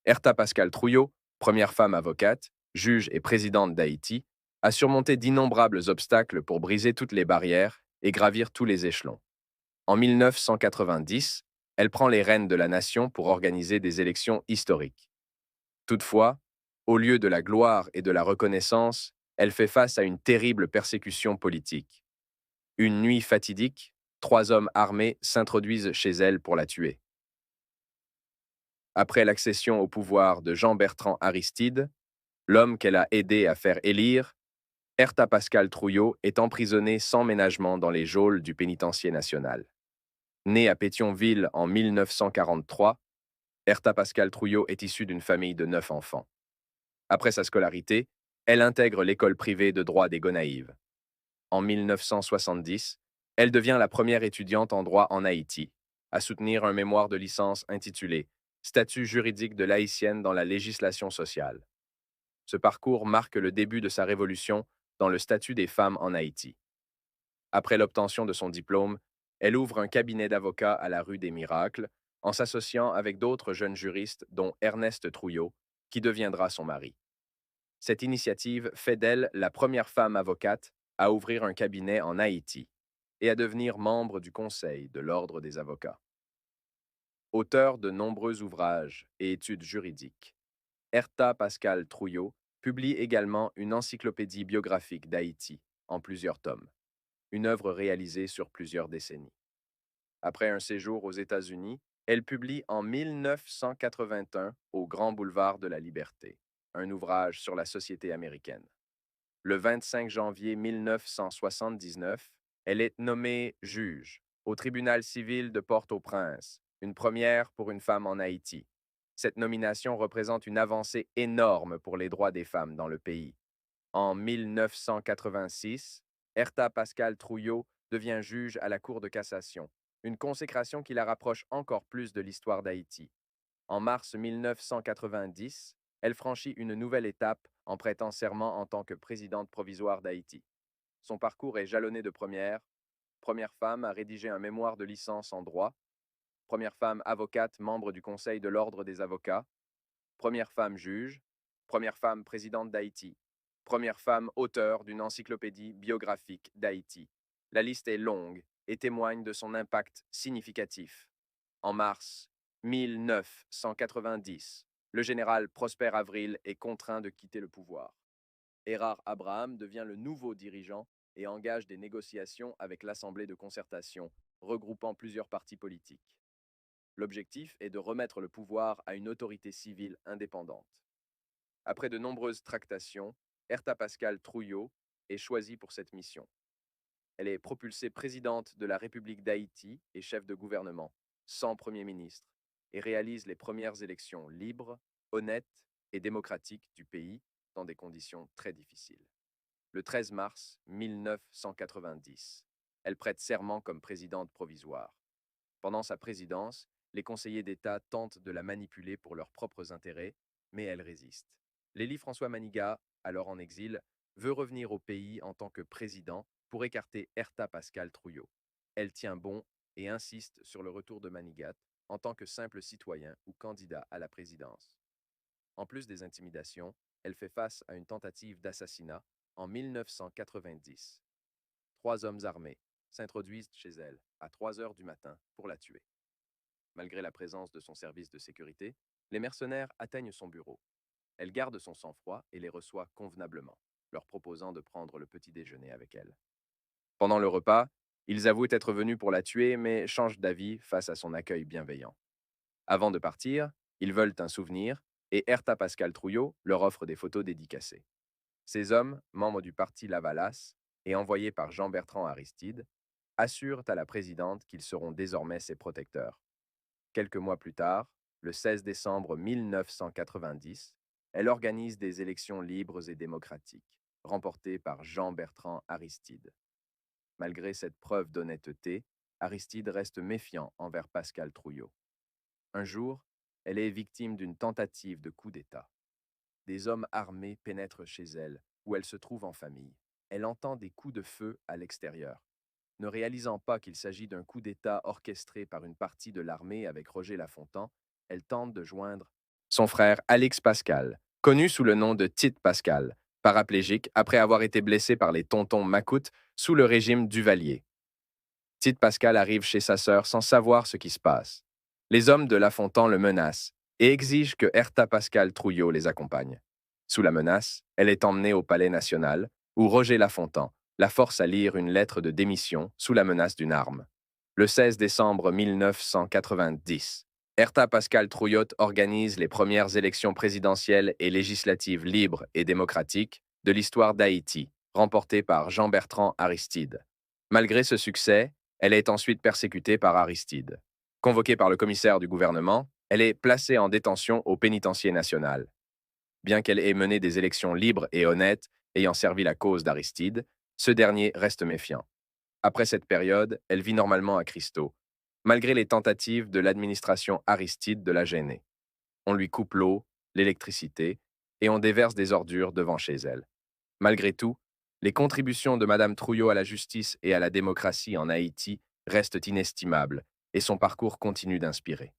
Herta Pascal Trouillot, première femme avocate, juge et présidente d'Haïti, a surmonté d'innombrables obstacles pour briser toutes les barrières et gravir tous les échelons. En 1990, elle prend les rênes de la nation pour organiser des élections historiques. Toutefois, au lieu de la gloire et de la reconnaissance, elle fait face à une terrible persécution politique. Une nuit fatidique, trois hommes armés s'introduisent chez elle pour la tuer. Après l'accession au pouvoir de Jean-Bertrand Aristide, l'homme qu'elle a aidé à faire élire, Herta Pascal Trouillot est emprisonnée sans ménagement dans les geôles du pénitencier national. Née à Pétionville en 1943, Herta Pascal Trouillot est issue d'une famille de 9 enfants. Après sa scolarité, elle intègre l'école privée de droit des Gonaïves. En 1970, elle devient la première étudiante en droit en Haïti, à soutenir un mémoire de licence intitulé Statut juridique de l'haïtienne dans la législation sociale. Ce parcours marque le début de sa révolution dans le statut des femmes en Haïti. Après l'obtention de son diplôme, elle ouvre un cabinet d'avocats à la rue des Miracles, en s'associant avec d'autres jeunes juristes, dont Ernest Trouillot, qui deviendra son mari. Cette initiative fait d'elle la première femme avocate à ouvrir un cabinet en Haïti et à devenir membre du Conseil de l'Ordre des avocats. Auteur de nombreux ouvrages et études juridiques, Herta Pascal Trouillot publie également une encyclopédie biographique d'Haïti en plusieurs tomes, une œuvre réalisée sur plusieurs décennies. Après un séjour aux États-Unis, elle publie en 1981 au Grand Boulevard de la Liberté, un ouvrage sur la société américaine. Le 25 janvier 1979, elle est nommée juge au tribunal civil de Port-au-Prince, une première pour une femme en Haïti. Cette nomination représente une avancée énorme pour les droits des femmes dans le pays. En 1986, Herta Pascal Trouillot devient juge à la Cour de cassation, une consécration qui la rapproche encore plus de l'histoire d'Haïti. En mars 1990, elle franchit une nouvelle étape en prêtant serment en tant que présidente provisoire d'Haïti. Son parcours est jalonné de premières. Première femme à rédiger un mémoire de licence en droit, première femme avocate membre du Conseil de l'Ordre des avocats, première femme juge, première femme présidente d'Haïti, première femme auteure d'une encyclopédie biographique d'Haïti. La liste est longue et témoigne de son impact significatif. En mars 1990, le général Prosper Avril est contraint de quitter le pouvoir. Erard Abraham devient le nouveau dirigeant et engage des négociations avec l'Assemblée de concertation, regroupant plusieurs partis politiques. L'objectif est de remettre le pouvoir à une autorité civile indépendante. Après de nombreuses tractations, Herta Pascal Trouillot est choisie pour cette mission. Elle est propulsée présidente de la République d'Haïti et chef de gouvernement, sans Premier ministre, et réalise les premières élections libres, honnêtes et démocratiques du pays dans des conditions très difficiles. Le 13 mars 1990, elle prête serment comme présidente provisoire. Pendant sa présidence, les conseillers d'État tentent de la manipuler pour leurs propres intérêts, mais elle résiste. Lélie François Manigat, alors en exil, veut revenir au pays en tant que président pour écarter Herta Pascal Trouillot. Elle tient bon et insiste sur le retour de Manigat en tant que simple citoyen ou candidat à la présidence. En plus des intimidations, elle fait face à une tentative d'assassinat en 1990. Trois hommes armés s'introduisent chez elle à 3 heures du matin pour la tuer. Malgré la présence de son service de sécurité, les mercenaires atteignent son bureau. Elle garde son sang-froid et les reçoit convenablement, leur proposant de prendre le petit déjeuner avec elle. Pendant le repas, ils avouent être venus pour la tuer, mais changent d'avis face à son accueil bienveillant. Avant de partir, ils veulent un souvenir, et Herta Pascal Trouillot leur offre des photos dédicacées. Ces hommes, membres du parti Lavalas et envoyés par Jean-Bertrand Aristide, assurent à la présidente qu'ils seront désormais ses protecteurs. Quelques mois plus tard, le 16 décembre 1990, elle organise des élections libres et démocratiques, remportées par Jean-Bertrand Aristide. Malgré cette preuve d'honnêteté, Aristide reste méfiant envers Pascal Trouillot. Un jour, elle est victime d'une tentative de coup d'État. Des hommes armés pénètrent chez elle, où elle se trouve en famille. Elle entend des coups de feu à l'extérieur. Ne réalisant pas qu'il s'agit d'un coup d'État orchestré par une partie de l'armée avec Roger Lafontan, elle tente de joindre Son frère Alix Pascal, connu sous le nom de Tite Pascal, paraplégique après avoir été blessé par les tontons Macoutes sous le régime Duvalier. Tite Pascal arrive chez sa sœur sans savoir ce qui se passe. Les hommes de La Fontan le menacent et exigent que Herta Pascal Trouillot les accompagne. Sous la menace, elle est emmenée au Palais national, où Roger Lafontan la force à lire une lettre de démission sous la menace d'une arme. Le 16 décembre 1990, Herta Pascal Trouillot organise les premières élections présidentielles et législatives libres et démocratiques de l'histoire d'Haïti, remportées par Jean-Bertrand Aristide. Malgré ce succès, elle est ensuite persécutée par Aristide. Convoquée par le commissaire du gouvernement, elle est placée en détention au pénitencier national. Bien qu'elle ait mené des élections libres et honnêtes, ayant servi la cause d'Aristide, ce dernier reste méfiant. Après cette période, elle vit normalement à Cristo, malgré les tentatives de l'administration Aristide de la gêner. On lui coupe l'eau, l'électricité, et on déverse des ordures devant chez elle. Malgré tout, les contributions de Madame Trouillot à la justice et à la démocratie en Haïti restent inestimables, et son parcours continue d'inspirer.